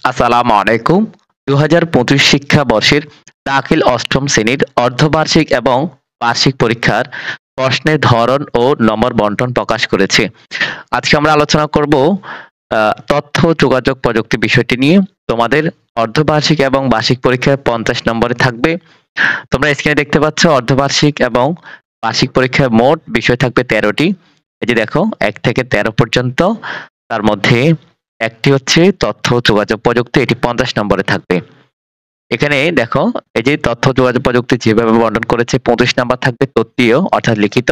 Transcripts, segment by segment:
আসসালামু আলাইকুম। ২০২৫ শিক্ষাবর্ষের দাখিল অষ্টম শ্রেণীর অর্ধবার্ষিক এবং বার্ষিক পরীক্ষার প্রশ্নের ধরন ও নম্বর বন্টন প্রকাশ করেছে। আজকে আমরা আলোচনা করব তথ্য যোগাযোগ প্রযুক্তি বিষয়টি নিয়ে। তোমাদের অর্ধবার্ষিক এবং বার্ষিক পরীক্ষায় ৫০ নম্বরে থাকবে। তোমরা স্ক্রিনে দেখতে পাচ্ছ অর্ধবার্ষিক এবং বার্ষিক পরীক্ষায় মোট বিষয় থাকবে ১৩টি। এই যে দেখো ১ থেকে ১৩ পর্যন্ত। তার মধ্যে একটি হচ্ছে তথ্য যোগাযোগ প্রযুক্তি, এটি ৫০ নম্বরে থাকবে। এখানে দেখো এই যে তথ্য যোগাযোগ প্রযুক্তি যেভাবে বন্টন করেছে, ২৫ নাম্বার থাকবে তত্ত্বীয় অর্থাৎ লিখিত,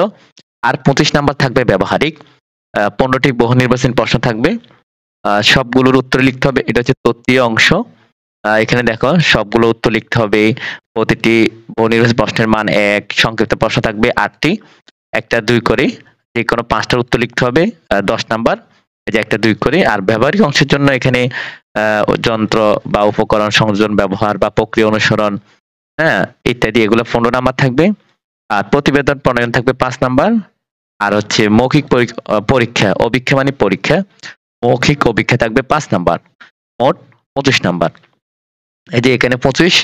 আর ২৫ নাম্বার থাকবে ব্যবহারিক। ১৫টি বহু নির্বাচনী প্রশ্ন থাকবে। সবগুলোর উত্তর লিখতে হবে। এটা হচ্ছে তত্ত্বীয় অংশ। এখানে দেখো সবগুলো উত্তর লিখতে হবে। প্রতিটি বহু নির্বাচনী প্রশ্নের মান ১, সংক্ষিপ্ত প্রশ্ন থাকবে ৮টি, ১টা ২ করে। যেকোনো ৫টার উত্তর লিখতে হবে ১০ নাম্বার। এই যে ১টা ২ করে। আর ব্যবহারিক অংশের জন্য এখানে যন্ত্র বা উপকরণ সংযোজন, ব্যবহার বা প্রক্রিয়া অনুসরণ, হ্যাঁ, ইত্যাদি এগুলো ১৫ নাম্বার থাকবে। আর প্রতিবেদন প্রণয়ন থাকবে ৫ নাম্বার। আর হচ্ছে মৌখিক পরীক্ষা, অভীক্ষা মানে পরীক্ষা, মৌখিক অভীক্ষা থাকবে ৫ নাম্বার। মোট ২৫ নাম্বার। এই যে এখানে ২৫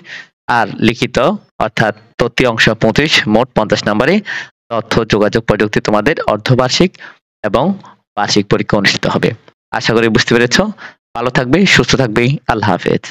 আর লিখিত অর্থাৎ তত্ত্বীয় অংশ ২৫, মোট ৫০ নাম্বারে তথ্য যোগাযোগ প্রযুক্তি তোমাদের অর্ধবার্ষিক এবং বার্ষিক পরীক্ষা অনুষ্ঠিত হবে। আশা করি বুঝতে পেরেছ। ভালো থাকবে, সুস্থ থাকবে। আল্লাহ হাফেজ।